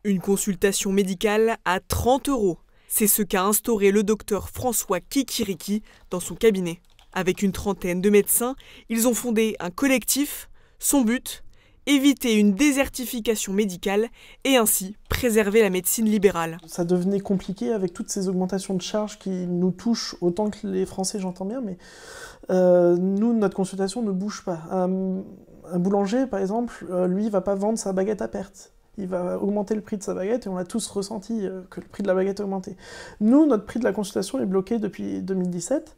Une consultation médicale à 30 €. C'est ce qu'a instauré le docteur François Kikiriki dans son cabinet. Avec une trentaine de médecins, ils ont fondé un collectif. Son but, éviter une désertification médicale et ainsi préserver la médecine libérale. Ça devenait compliqué avec toutes ces augmentations de charges qui nous touchent autant que les Français, j'entends bien, mais nous, notre consultation ne bouge pas. Un boulanger, par exemple, lui, il va pas vendre sa baguette à perte. Il va augmenter le prix de sa baguette et on a tous ressenti que le prix de la baguette a augmenté. Nous, notre prix de la consultation est bloqué depuis 2017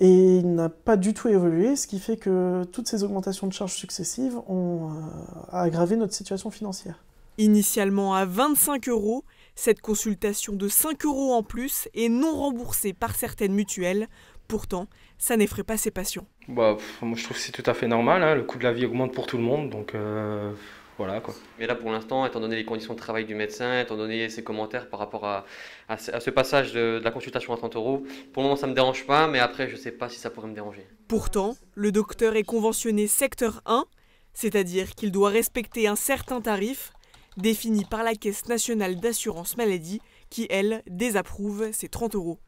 et il n'a pas du tout évolué, ce qui fait que toutes ces augmentations de charges successives ont aggravé notre situation financière. Initialement à 25 €, cette consultation de 5 € en plus est non remboursée par certaines mutuelles. Pourtant, ça n'effraie pas ses patients. Moi je trouve que c'est tout à fait normal, hein. Le coût de la vie augmente pour tout le monde, donc voilà quoi. Mais là pour l'instant, étant donné les conditions de travail du médecin, étant donné ses commentaires par rapport à ce passage de la consultation à 30 €, pour le moment ça ne me dérange pas, mais après je ne sais pas si ça pourrait me déranger. Pourtant, le docteur est conventionné secteur 1, c'est-à-dire qu'il doit respecter un certain tarif défini par la Caisse nationale d'assurance maladie qui, elle, désapprouve ces 30 €.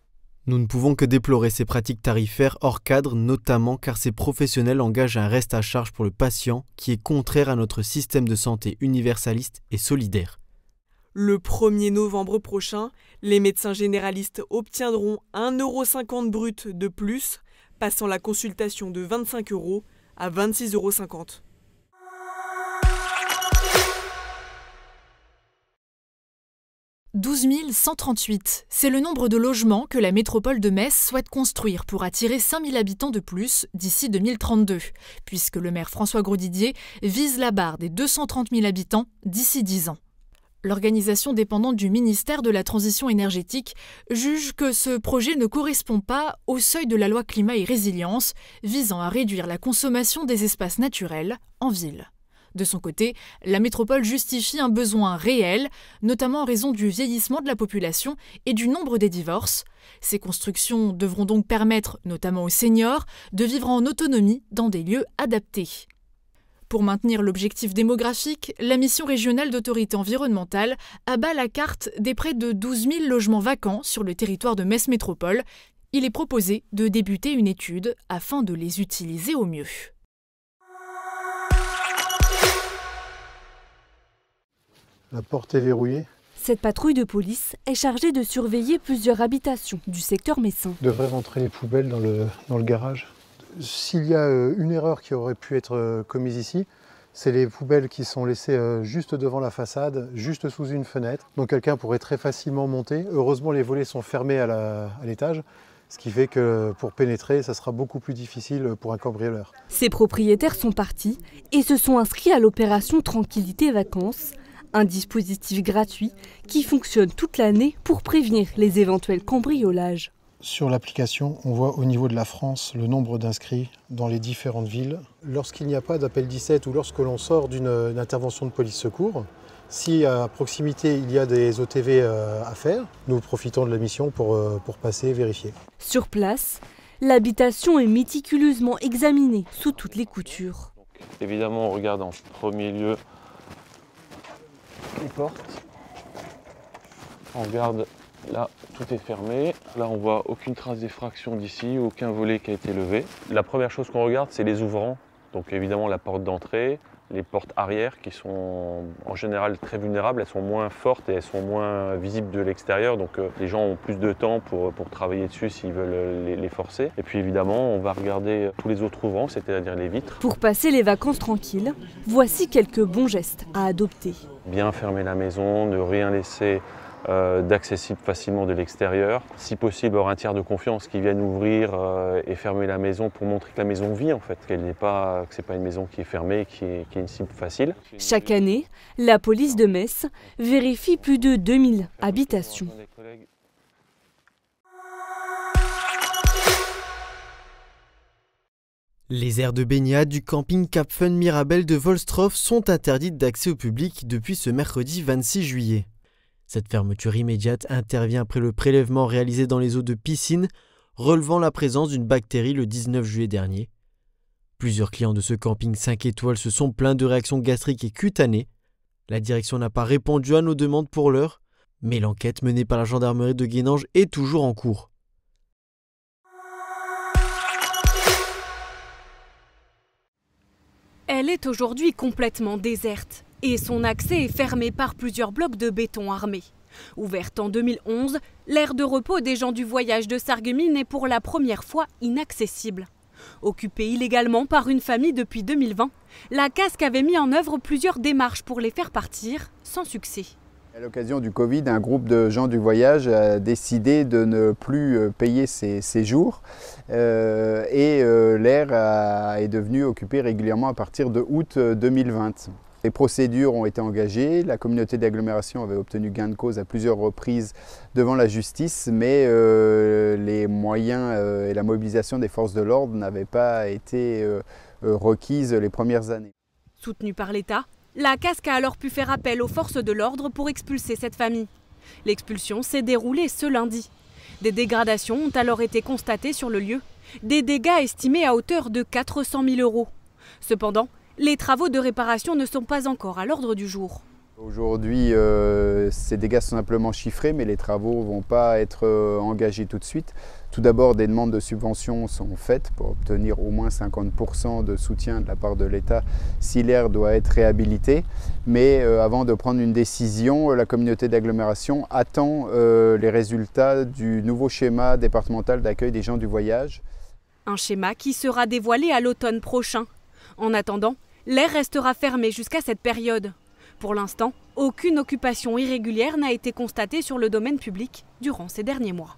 Nous ne pouvons que déplorer ces pratiques tarifaires hors cadre, notamment car ces professionnels engagent un reste à charge pour le patient qui est contraire à notre système de santé universaliste et solidaire. Le 1er novembre prochain, les médecins généralistes obtiendront 1,50 € brut de plus, passant la consultation de 25 € à 26,50 €. 12 138, c'est le nombre de logements que la métropole de Metz souhaite construire pour attirer 5 000 habitants de plus d'ici 2032, puisque le maire François Grosdidier vise la barre des 230 000 habitants d'ici 10 ans. L'organisation dépendante du ministère de la Transition énergétique juge que ce projet ne correspond pas au seuil de la loi Climat et Résilience visant à réduire la consommation des espaces naturels en ville. De son côté, la métropole justifie un besoin réel, notamment en raison du vieillissement de la population et du nombre des divorces. Ces constructions devront donc permettre, notamment aux seniors, de vivre en autonomie dans des lieux adaptés. Pour maintenir l'objectif démographique, la mission régionale d'autorité environnementale abat la carte des près de 12 000 logements vacants sur le territoire de Metz Métropole. Il est proposé de débuter une étude afin de les utiliser au mieux. La porte est verrouillée. Cette patrouille de police est chargée de surveiller plusieurs habitations du secteur messin. On devrait rentrer les poubelles dans le garage. S'il y a une erreur qui aurait pu être commise ici, c'est les poubelles qui sont laissées juste devant la façade, juste sous une fenêtre. Donc quelqu'un pourrait très facilement monter. Heureusement, les volets sont fermés à l'étage, ce qui fait que pour pénétrer, ça sera beaucoup plus difficile pour un cambrioleur. Ces propriétaires sont partis et se sont inscrits à l'opération Tranquillité Vacances, un dispositif gratuit qui fonctionne toute l'année pour prévenir les éventuels cambriolages. Sur l'application, on voit au niveau de la France le nombre d'inscrits dans les différentes villes. Lorsqu'il n'y a pas d'appel 17 ou lorsque l'on sort d'une intervention de police secours, si à proximité il y a des OTV à faire, nous profitons de la mission pour passer et vérifier. Sur place, l'habitation est méticuleusement examinée sous toutes les coutures. Évidemment, on regarde en premier lieu les portes. On regarde, là, tout est fermé. Là, on voit aucune trace d'effraction d'ici, aucun volet qui a été levé. La première chose qu'on regarde, c'est les ouvrants. Donc évidemment, la porte d'entrée, les portes arrière qui sont en général très vulnérables. Elles sont moins fortes et elles sont moins visibles de l'extérieur. Donc les gens ont plus de temps pour travailler dessus s'ils veulent les forcer. Et puis évidemment, on va regarder tous les autres ouvrants, c'est-à-dire les vitres. Pour passer les vacances tranquilles, voici quelques bons gestes à adopter. Bien fermer la maison, ne rien laisser d'accessible facilement de l'extérieur. Si possible, avoir un tiers de confiance qui vienne ouvrir et fermer la maison pour montrer que la maison vit en fait, que c'est pas une maison qui est fermée, qui est une cible facile. Chaque année, la police de Metz vérifie plus de 2000 habitations. Les aires de baignade du camping Cap Fun Mirabel de Volstroff sont interdites d'accès au public depuis ce mercredi 26 juillet. Cette fermeture immédiate intervient après le prélèvement réalisé dans les eaux de piscine, relevant la présence d'une bactérie le 19 juillet dernier. Plusieurs clients de ce camping 5 étoiles se sont plaints de réactions gastriques et cutanées. La direction n'a pas répondu à nos demandes pour l'heure, mais l'enquête menée par la gendarmerie de Guénange est toujours en cours. Elle est aujourd'hui complètement déserte et son accès est fermé par plusieurs blocs de béton armés. Ouverte en 2011, l'aire de repos des gens du voyage de Sarreguemines est pour la première fois inaccessible. Occupée illégalement par une famille depuis 2020, la Casques avait mis en œuvre plusieurs démarches pour les faire partir, sans succès. À l'occasion du Covid, un groupe de gens du voyage a décidé de ne plus payer ses séjours et l'aire est devenue occupée régulièrement à partir de août 2020. Les procédures ont été engagées, la communauté d'agglomération avait obtenu gain de cause à plusieurs reprises devant la justice, mais les moyens et la mobilisation des forces de l'ordre n'avaient pas été requises les premières années. Soutenue par l'État, la Casques a alors pu faire appel aux forces de l'ordre pour expulser cette famille. L'expulsion s'est déroulée ce lundi. Des dégradations ont alors été constatées sur le lieu, des dégâts estimés à hauteur de 400 000 €. Cependant, les travaux de réparation ne sont pas encore à l'ordre du jour. Aujourd'hui, ces dégâts sont simplement chiffrés, mais les travaux ne vont pas être engagés tout de suite. Tout d'abord, des demandes de subventions sont faites pour obtenir au moins 50% de soutien de la part de l'État si l'aire doit être réhabilitée. Mais avant de prendre une décision, la communauté d'agglomération attend les résultats du nouveau schéma départemental d'accueil des gens du voyage. Un schéma qui sera dévoilé à l'automne prochain. En attendant, l'aire restera fermée jusqu'à cette période. Pour l'instant, aucune occupation irrégulière n'a été constatée sur le domaine public durant ces derniers mois.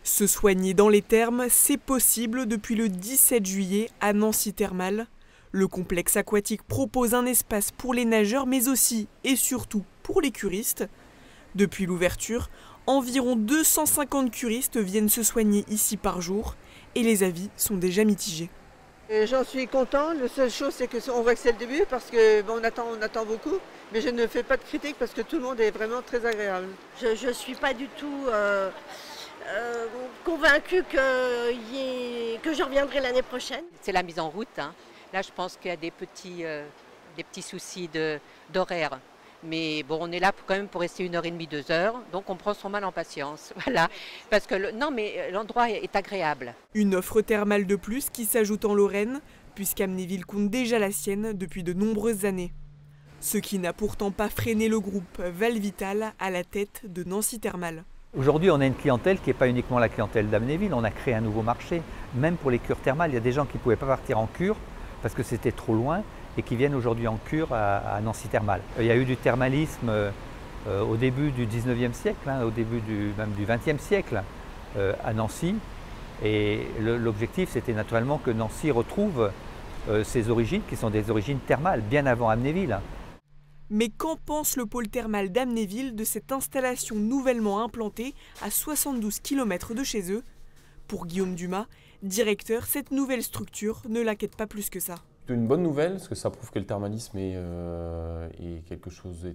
Se soigner dans les thermes, c'est possible depuis le 17 juillet à Nancy Thermal. Le complexe aquatique propose un espace pour les nageurs, mais aussi et surtout pour les curistes. Depuis l'ouverture, environ 250 curistes viennent se soigner ici par jour et les avis sont déjà mitigés. J'en suis content. La seule chose, c'est qu'on voit que c'est le début parce qu'on attend beaucoup. Mais je ne fais pas de critique parce que tout le monde est vraiment très agréable. Je ne suis pas du tout convaincue que je reviendrai l'année prochaine. C'est la mise en route. Hein. Là, je pense qu'il y a des petits soucis d'horaire. Mais bon, on est là quand même pour rester 1h30, 2 heures, donc on prend son mal en patience, voilà. Parce que l'endroit est agréable. Une offre thermale de plus qui s'ajoute en Lorraine, puisqu'Amnéville compte déjà la sienne depuis de nombreuses années. Ce qui n'a pourtant pas freiné le groupe Valvital à la tête de Nancy Thermal. Aujourd'hui, on a une clientèle qui n'est pas uniquement la clientèle d'Amnéville, on a créé un nouveau marché. Même pour les cures thermales, il y a des gens qui ne pouvaient pas partir en cure parce que c'était trop loin, et qui viennent aujourd'hui en cure à Nancy Thermal. Il y a eu du thermalisme au début du 19e siècle, au début même du 20e siècle à Nancy. Et l'objectif, c'était naturellement que Nancy retrouve ses origines, qui sont des origines thermales, bien avant Amnéville. Mais qu'en pense le pôle thermal d'Amnéville de cette installation nouvellement implantée à 72 km de chez eux? Pour Guillaume Dumas, directeur, cette nouvelle structure ne l'inquiète pas plus que ça. C'est une bonne nouvelle parce que ça prouve que le thermalisme est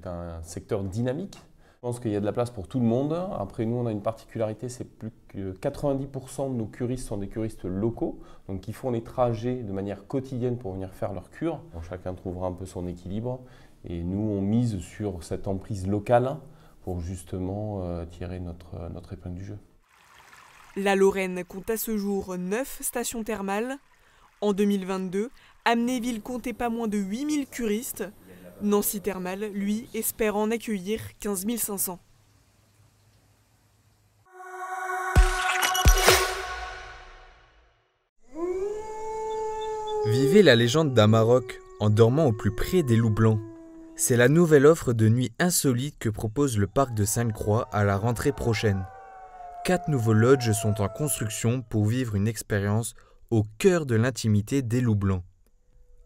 un secteur dynamique. Je pense qu'il y a de la place pour tout le monde. Après, nous, on a une particularité, c'est plus que 90% de nos curistes sont des curistes locaux, donc qui font les trajets de manière quotidienne pour venir faire leur cure. Bon, chacun trouvera un peu son équilibre et nous, on mise sur cette emprise locale pour justement tirer notre épingle du jeu. La Lorraine compte à ce jour 9 stations thermales. En 2022, Amnéville comptait pas moins de 8000 curistes. Nancy Thermal, lui, espère en accueillir 15 500. Vivez la légende d'Amarok en dormant au plus près des loups blancs. C'est la nouvelle offre de nuit insolite que propose le parc de Sainte-Croix à la rentrée prochaine. 4 nouveaux lodges sont en construction pour vivre une expérience au cœur de l'intimité des loups blancs.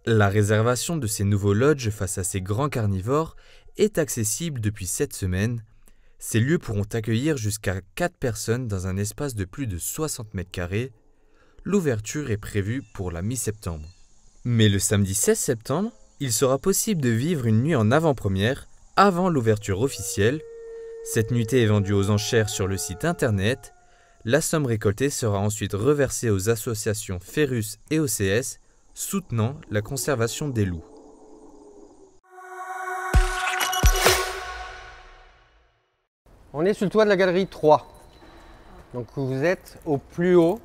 La réservation de ces nouveaux lodges face à ces grands carnivores est accessible depuis cette semaine. Ces lieux pourront accueillir jusqu'à 4 personnes dans un espace de plus de 60 mètres carrés. L'ouverture est prévue pour la mi-septembre. Mais le samedi 16 septembre, il sera possible de vivre une nuit en avant-première avant l'ouverture officielle. Cette nuitée est vendue aux enchères sur le site internet. La somme récoltée sera ensuite reversée aux associations Ferrus et OCS soutenant la conservation des loups. On est sur le toit de la galerie 3. Donc vous êtes au plus haut,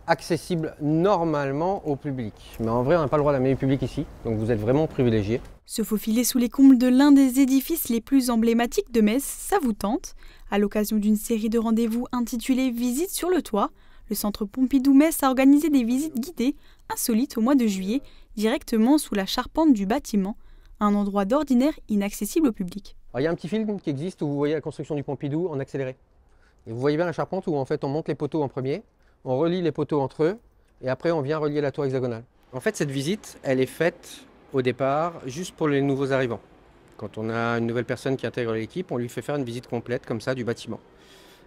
accessible normalement au public. Mais en vrai, on n'a pas le droit d'amener le public ici, donc vous êtes vraiment privilégiés. Se faufiler sous les combles de l'un des édifices les plus emblématiques de Metz, ça vous tente? À l'occasion d'une série de rendez-vous intitulée Visite sur le toit, le Centre Pompidou-Metz a organisé des visites guidées insolites au mois de juillet, directement sous la charpente du bâtiment, un endroit d'ordinaire inaccessible au public. Alors, il y a un petit film qui existe où vous voyez la construction du Pompidou en accéléré. Et vous voyez bien la charpente où en fait on monte les poteaux en premier, on relie les poteaux entre eux et après on vient relier la tour hexagonale. En fait cette visite elle est faite au départ juste pour les nouveaux arrivants. Quand on a une nouvelle personne qui intègre l'équipe, on lui fait faire une visite complète comme ça du bâtiment.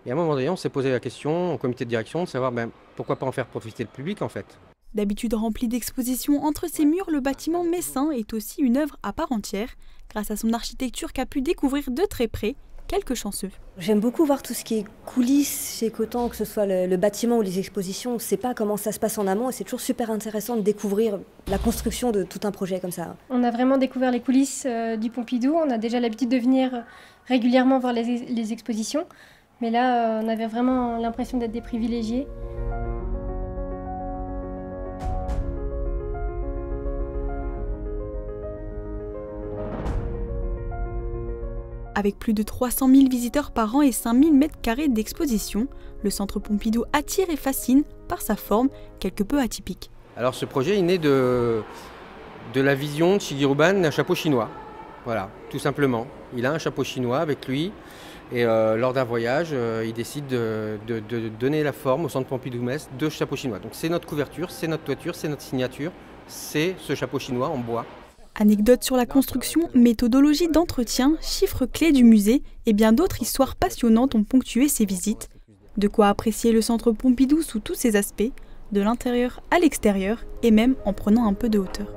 Et à un moment donné on s'est posé la question au comité de direction de savoir pourquoi pas en faire profiter le public en fait. D'habitude rempli d'expositions entre ses murs, le bâtiment messin est aussi une œuvre à part entière, grâce à son architecture qu'a pu découvrir de très près quelques chanceux. J'aime beaucoup voir tout ce qui est coulisses chez Coton, que ce soit le bâtiment ou les expositions. On ne sait pas comment ça se passe en amont et c'est toujours super intéressant de découvrir la construction de tout un projet comme ça. On a vraiment découvert les coulisses du Pompidou. On a déjà l'habitude de venir régulièrement voir les expositions. Mais là, on avait vraiment l'impression d'être des privilégiés. Avec plus de 300 000 visiteurs par an et 5 000 mètres carrés d'exposition, le Centre Pompidou attire et fascine par sa forme quelque peu atypique. Alors ce projet est né de la vision de Shigeru Ban d'un chapeau chinois. Voilà, tout simplement. Il a un chapeau chinois avec lui et lors d'un voyage, il décide de donner la forme au Centre Pompidou-Metz de chapeau chinois. Donc c'est notre couverture, c'est notre toiture, c'est notre signature, c'est ce chapeau chinois en bois. Anecdotes sur la construction, méthodologie d'entretien, chiffres clés du musée et bien d'autres histoires passionnantes ont ponctué ces visites. De quoi apprécier le Centre Pompidou sous tous ses aspects, de l'intérieur à l'extérieur et même en prenant un peu de hauteur.